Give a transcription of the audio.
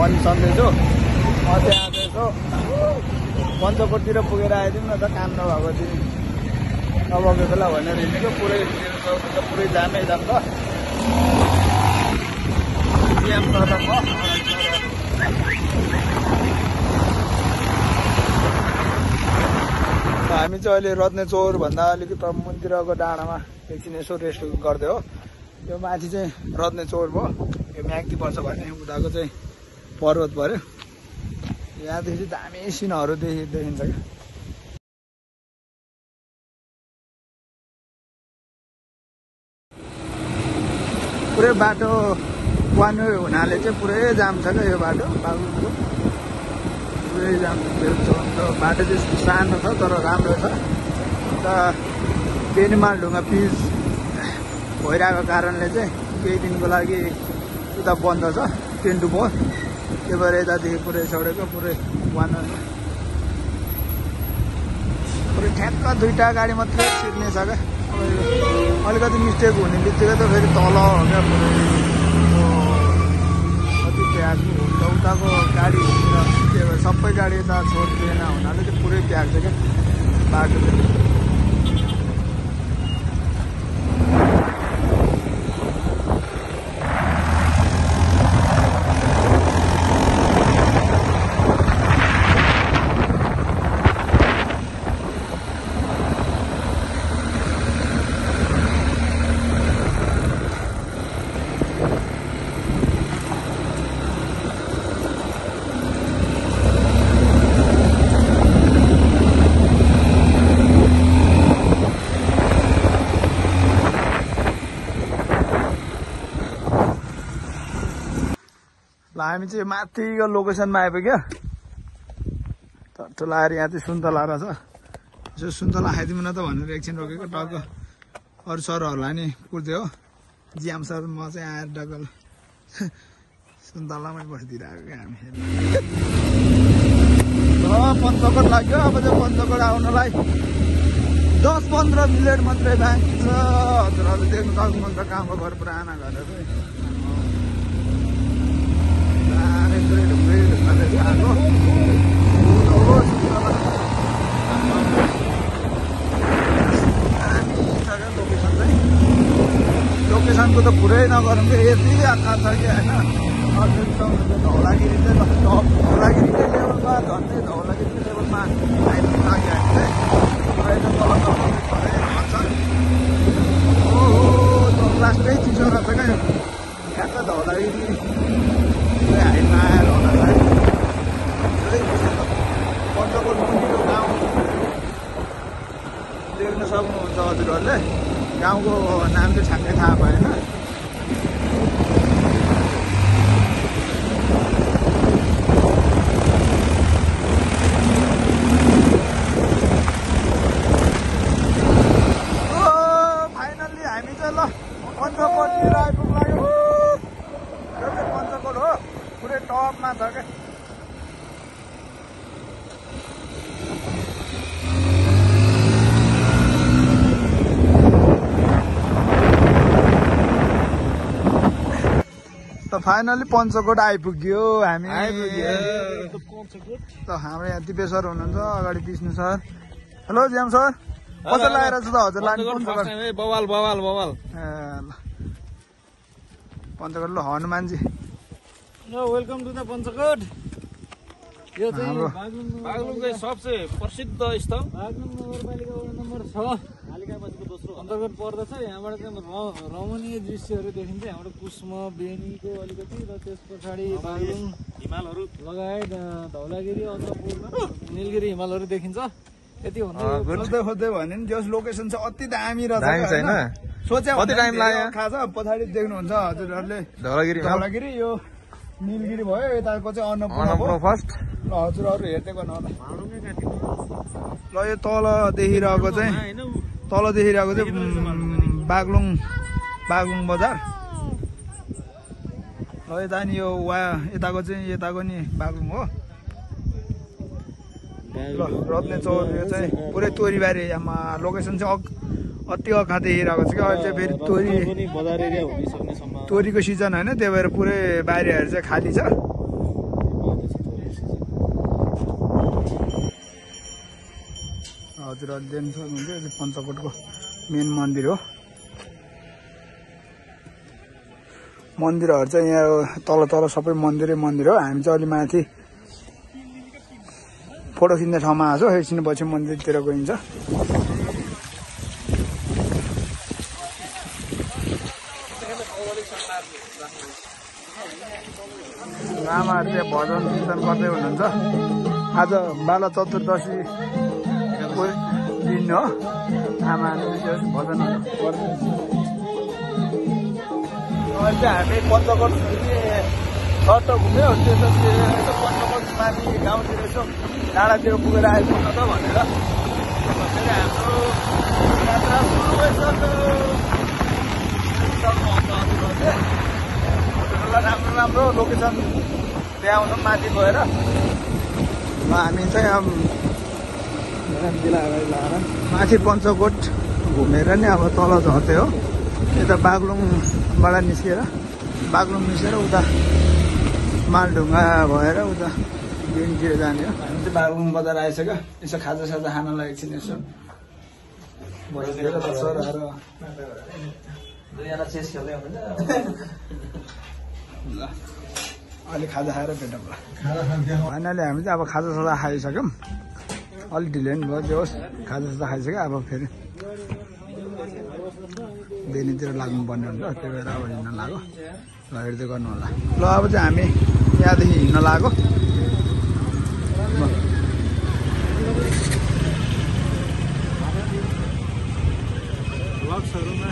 भनि सन्दैछु म चाहिँ आज यसो पञ्चकोटतिर पुगेर आइदिउँ न त काम नभएको दिन नभएको बेला भनेर हिँडेको पुरै जामै जाम त जाम त हामी चाहिँ अहिले रत्ने चौर भन्दा अलिकति मन्दिरको डाँडामा एकछिन यसो रेस्ट गर्दै हो यो माथि चाहिँ रत्ने चौर भयो यो म्याग्दी पर्छ भने उताको चाहिँ पर्वत पर्यो यहाँदेखि दामी सिनहरू देखिन्छ क्या पुरै बाटो वान वे हुनाले चाहिँ पुरै जाम छ क्या यो बाटो बागलुङको पुरै जाम बाटो चाहिँ सानो छ तर राम्रो छ अन्त पेनिमाल ढुङ्गा पिच भइरहेको कारणले चाहिँ केही दिनको लागि उता बन्द छ 10 to 4 त्यही भएर यतादेखि पुरै चढेको पुरै वान वे पुरै ठ्याक्क दुईवटा गाडी मात्रै छिर्ने छ क्या अलिकति मिस्टेक हुने बित्तिकै त फेरि तल हो क्या पुरै कति प्याक हुन्छ उताको गाडी हिँडेर सबै गाडी यता छोड्दिएन हुनाले चाहिँ पुरै प्याक छ क्या बाटो चाहिँ हामी चाहिँ माथिको लोकेसनमा आइपुग्यो टट्टो लाएर यहाँ चाहिँ सुन्तला रहेछ यसो सुन्तला खाइदिउँ न त भनेर एकछिन रोकेको टक्क अरू सरहरूलाई नि पुग्थ्यो हो जियाम सर म चाहिँ आएर डक्क सुन्तलामै बसिदिइरहेको क्या हामी पञ्चकोट लाग्यो अब चाहिँ पञ्चकोट आउनलाई 10-15 मिनट मात्रै बाँकी छ हजुरहरूले देख्नु सक्नुहुन्छ गाउँको घर पुराना घर चाहिँ लोकेसनको त पुरै नगरौँ कि यति आँखा छ कि होइन धौलागिरी चाहिँ धौलागिरी लेभलमा झन्डै धौलागिरी लेभलमा आइपुग्नु लाग्यो हामी चाहिँ लास्टै चिसो रहेछ क्या ठ्याक्क धौलागिरी हाइटमा आएर हुनलाई पञ्चकोट मन्दिरको गाउँ देख्न सक्नुहुन्छ हजुरहरूले गाउँको नाम चाहिँ छ्याक्कै थाहा भएन फाइनल्ली हामी चाहिँ ल पञ्चकोटतिर आइपुग्यो यो चाहिँ पञ्चकोट हो पुरै टपमा छ क्या त फाइनली पञ्चकोट आइपुग्यो हामी त हाम्रो यहाँ दिपेश सर हुनुहुन्छ अगाडि विष्णु सर हेलो जियाम सर कसरी लागेर छ त हजुरलाई बवाल बवाल बवाल पञ्चकोट ल Hanumanji welcome to the Panchkot यो चाहिँ बागलुङको सबसे प्रसिद्ध स्थल बागलुङ नगरपालिका वडा नम्बर 6 पालिकापछिको दोस्रो अन्तर्गत पर्दछ यहाँबाट चाहिँ रमणीय दृश्यहरू देखिन्छ यहाँबाट कुस्म बेनीको अलिकति र त्यस पछाडि बागलुङ हिमालहरू लगायत धौलागिरी अन्नपूर्ण नीलगिरी हिमालहरू देखिन्छ यति भन्दै खोज्दै भने नि जस लोकेसन चाहिँ अति दामी रहेछ हैन सोचे कति टाइम लाग्यो खाजा पछाडि देख्नुहुन्छ हजुरहरूले धौलागिरी यो नीलगिरी भयो यताको चाहिँ अन्नपूर्ण फर्स्ट ल हजुरहरू हेर्दै गर्नु होला ल यो तल देखिरहेको चाहिँ बागलुङ बजार ल यता नि यो यताको नि बागलुङ हो ल रत्ने चौर यो चाहिँ पुरै तोरीबारी आमा लोकेसन चाहिँ अति अखा देखिरहेको छ क्या अहिले चाहिँ फेरि तोरीको सिजन होइन त्यही भएर पुरै बारीहरू चाहिँ खाली छ हजुरहरूले देख्न सक्नुहुन्छ यो चाहिँ पञ्चकोटको मेन मन्दिर हो। मन्दिरहरू चाहिँ यहाँ तल तल सबै मन्दिरै मन्दिर हो। हामी चाहिँ अलि माथि फोटो खिच्ने ठाउँमा आएको छौँ। एकछिनपछि मन्दिरतिर गइन्छ। आमाहरू चाहिँ भजन कीर्तन गर्दै हुनुहुन्छ। आज बाला चतुर्दशीको दिन हो। आमाहरूले चाहिँ भजनहरू गर्दै अहिले चाहिँ हामी पञ्चकोट सर्ट घुम्यो। त्यसपछि यसो पञ्चकोट माथि गाउँतिर यसो डाँडातिर पुगेर आइपुग्न त भनेर फेरि हाम्रो यात्रा सुरु भइसक्यो। राम्रो राम्रो लोकेसन त्यहाँ माथि गएर हामी चाहिँ अब माथि पञ्चकोट घुमेर नि अब तल झर्दै हो। यता बागलुङबाट निस्केर उता मालढुङ्गा भएर उता बिनतिर जाने हो। हामी चाहिँ बागलुङ बजार आइसक्यो। यसो खाजासाजा खानलाई एकछिन यसो ल अलि खाजा खाएर भेटौँ ल। फाइनली हामी चाहिँ अब खाजासाजा खाइसक्यौँ। अलिक ढिलो नि भयो। जे होस् खाजासाजा खाइसक्यो। अब फेरि बेनीतिर लाग्नुपर्ने हुन्छ। त्यही भएर अब हिँड्न लाग्यो। ल हेर्दै गर्नु होला। ल अब चाहिँ हामी यहाँदेखि हिँड्न लाग्यो। ब्लग्सहरूमा